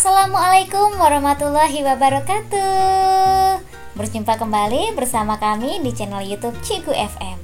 Assalamualaikum warahmatullahi wabarakatuh. Berjumpa kembali bersama kami di channel YouTube Cikgu FM.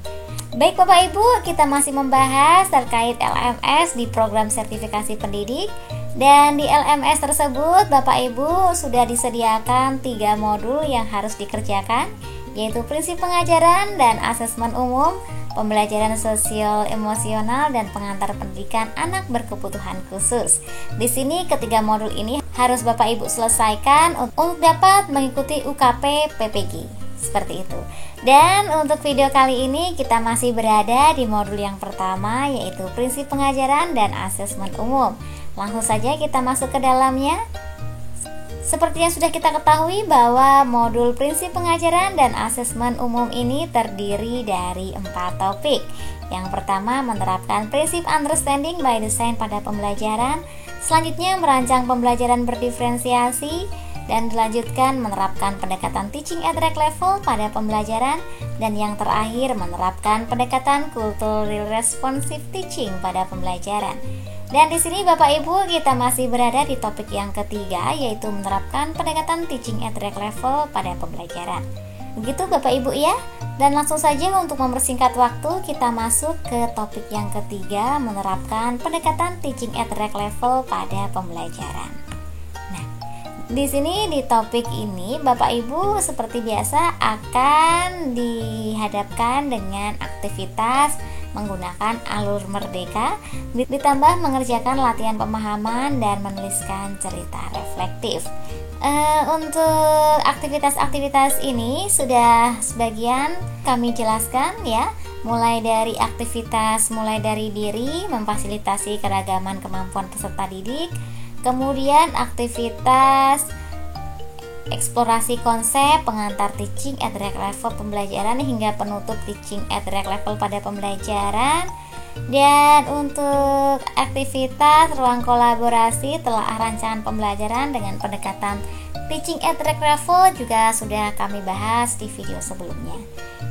Baik Bapak Ibu, kita masih membahas terkait LMS di program sertifikasi pendidik. Dan di LMS tersebut Bapak Ibu sudah disediakan 3 modul yang harus dikerjakan, yaitu prinsip pengajaran dan asesmen umum, pembelajaran sosial emosional, dan pengantar pendidikan anak berkebutuhan khusus. Di sini ketiga modul ini harus Bapak Ibu selesaikan untuk dapat mengikuti UKP PPG. Seperti itu. Dan untuk video kali ini kita masih berada di modul yang pertama, yaitu prinsip pengajaran dan asesmen umum. Langsung saja kita masuk ke dalamnya. Seperti yang sudah kita ketahui bahwa modul prinsip pengajaran dan asesmen umum ini terdiri dari 4 topik. Yang pertama, menerapkan prinsip understanding by design pada pembelajaran. Selanjutnya, merancang pembelajaran berdiferensiasi. Dan dilanjutkan menerapkan pendekatan teaching at rec level pada pembelajaran. Dan yang terakhir, menerapkan pendekatan culturally responsive teaching pada pembelajaran. Dan di sini Bapak Ibu kita masih berada di topik yang ketiga, yaitu menerapkan pendekatan teaching at rec level pada pembelajaran. Begitu Bapak Ibu ya. Dan langsung saja untuk mempersingkat waktu kita masuk ke topik yang ketiga, menerapkan pendekatan teaching at rec level pada pembelajaran. Nah, di sini di topik ini Bapak Ibu seperti biasa akan dihadapkan dengan aktivitas menggunakan alur merdeka, ditambah mengerjakan latihan pemahaman dan menuliskan cerita reflektif. Untuk aktivitas-aktivitas ini sudah sebagian kami jelaskan ya, mulai dari diri, memfasilitasi keragaman kemampuan peserta didik, kemudian aktivitas eksplorasi konsep, pengantar teaching at rec level pembelajaran hingga penutup teaching at rec level pada pembelajaran. Dan untuk aktivitas ruang kolaborasi telaah rancangan pembelajaran dengan pendekatan teaching at rec level juga sudah kami bahas di video sebelumnya.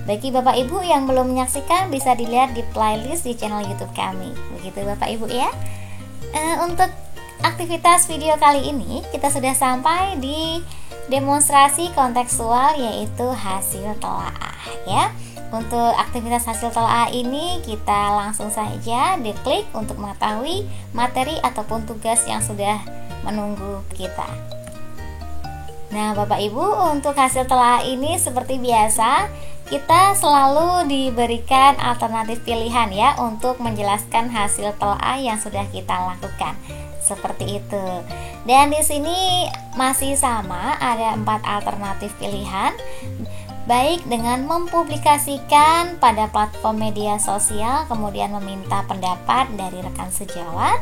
Bagi Bapak Ibu yang belum menyaksikan bisa dilihat di playlist di channel YouTube kami. Begitu Bapak Ibu ya. Untuk aktivitas video kali ini kita sudah sampai di demonstrasi kontekstual, yaitu hasil telaah ya. Untuk aktivitas hasil telaah ini kita langsung saja diklik untuk mengetahui materi ataupun tugas yang sudah menunggu kita. Nah Bapak Ibu, untuk hasil telaah ini seperti biasa kita selalu diberikan alternatif pilihan ya untuk menjelaskan hasil telaah yang sudah kita lakukan. Seperti itu. Dan di sini masih sama, ada 4 alternatif pilihan. Baik dengan mempublikasikan pada platform media sosial, kemudian meminta pendapat dari rekan sejawat.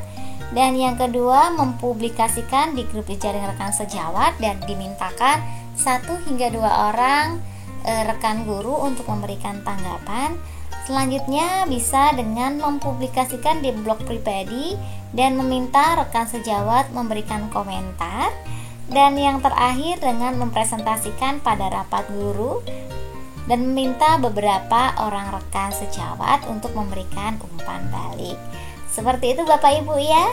Dan yang kedua, mempublikasikan di grup jejaring rekan sejawat dan dimintakan 1 hingga 2 orang rekan guru untuk memberikan tanggapan. Selanjutnya bisa dengan mempublikasikan di blog pribadi dan meminta rekan sejawat memberikan komentar. Dan yang terakhir dengan mempresentasikan pada rapat guru dan meminta beberapa orang rekan sejawat untuk memberikan umpan balik. Seperti itu Bapak Ibu ya.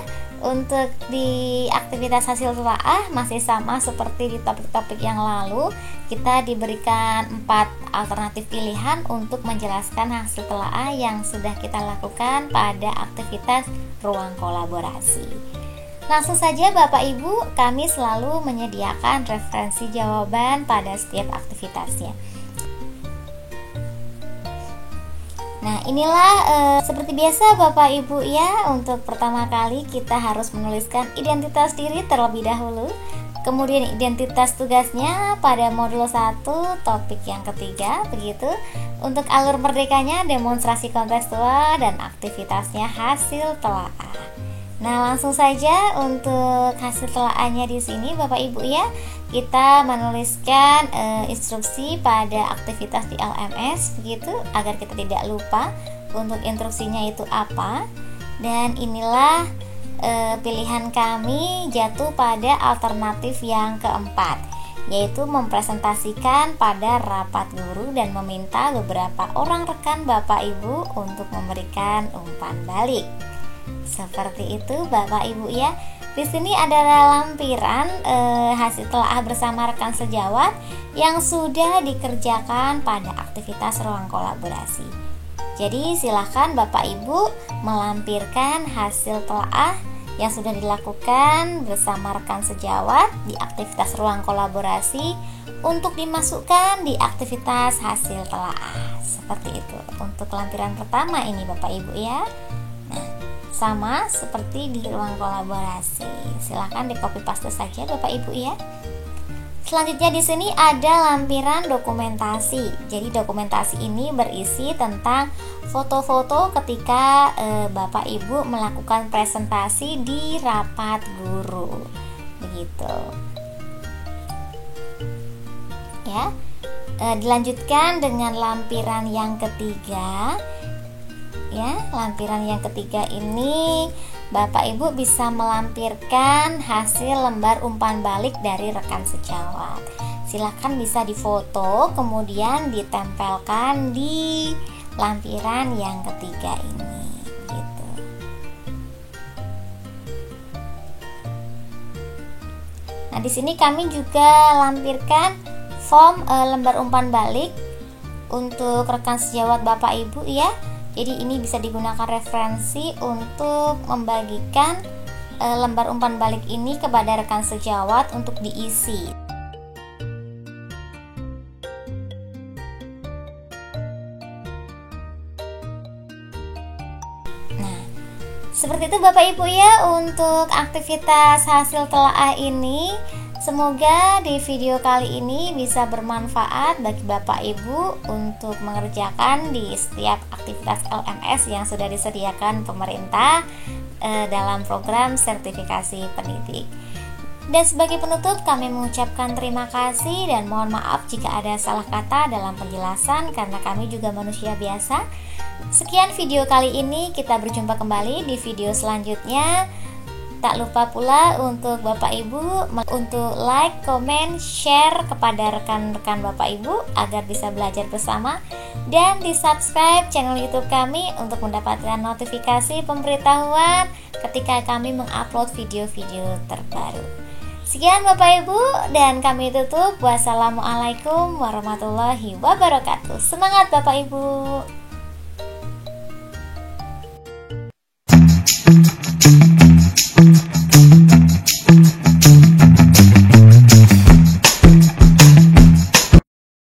Untuk di aktivitas hasil telaah masih sama seperti di topik-topik yang lalu. Kita diberikan 4 alternatif pilihan untuk menjelaskan hasil telaah yang sudah kita lakukan pada aktivitas ruang kolaborasi. Langsung saja Bapak Ibu, kami selalu menyediakan referensi jawaban pada setiap aktivitasnya. Nah inilah seperti biasa Bapak Ibu ya, untuk pertama kali kita harus menuliskan identitas diri terlebih dahulu. Kemudian identitas tugasnya pada modul 1 topik yang ketiga begitu. Untuk alur merdekanya demonstrasi kontekstual dan aktivitasnya hasil telaah. Nah langsung saja untuk hasil telaahnya di sini Bapak Ibu ya, kita menuliskan instruksi pada aktivitas di LMS begitu agar kita tidak lupa untuk instruksinya itu apa. Dan inilah pilihan kami jatuh pada alternatif yang keempat, yaitu mempresentasikan pada rapat guru dan meminta beberapa orang rekan Bapak Ibu untuk memberikan umpan balik. Seperti itu Bapak Ibu ya. Di sini adalah lampiran hasil telaah bersama rekan sejawat yang sudah dikerjakan pada aktivitas ruang kolaborasi. Jadi silakan Bapak Ibu melampirkan hasil telaah yang sudah dilakukan bersama rekan sejawat di aktivitas ruang kolaborasi untuk dimasukkan di aktivitas hasil telaah. Seperti itu untuk lampiran pertama ini Bapak Ibu ya. Nah, sama seperti di ruang kolaborasi. Silahkan di copy paste saja Bapak Ibu ya. Selanjutnya di sini ada lampiran dokumentasi. Jadi dokumentasi ini berisi tentang foto-foto ketika Bapak Ibu melakukan presentasi di rapat guru. Begitu. Ya. Dilanjutkan dengan lampiran yang ketiga. Ya, lampiran yang ketiga ini Bapak Ibu bisa melampirkan hasil lembar umpan balik dari rekan sejawat. Silakan bisa difoto kemudian ditempelkan di lampiran yang ketiga ini gitu. Nah, di sini kami juga lampirkan form lembar umpan balik untuk rekan sejawat Bapak Ibu ya. Jadi ini bisa digunakan referensi untuk membagikan lembar umpan balik ini kepada rekan sejawat untuk diisi. Nah, seperti itu Bapak Ibu ya untuk aktivitas hasil telaah ini. Semoga di video kali ini bisa bermanfaat bagi Bapak Ibu untuk mengerjakan di setiap aktivitas LMS yang sudah disediakan pemerintah dalam program sertifikasi pendidik. Dan sebagai penutup kami mengucapkan terima kasih dan mohon maaf jika ada salah kata dalam penjelasan karena kami juga manusia biasa. Sekian video kali ini, kita berjumpa kembali di video selanjutnya. Tak lupa pula untuk Bapak Ibu untuk like, komen, share kepada rekan-rekan Bapak Ibu agar bisa belajar bersama dan di subscribe channel YouTube kami untuk mendapatkan notifikasi pemberitahuan ketika kami mengupload video-video terbaru. Sekian Bapak Ibu dan kami tutup. Wassalamualaikum warahmatullahi wabarakatuh. Semangat Bapak Ibu.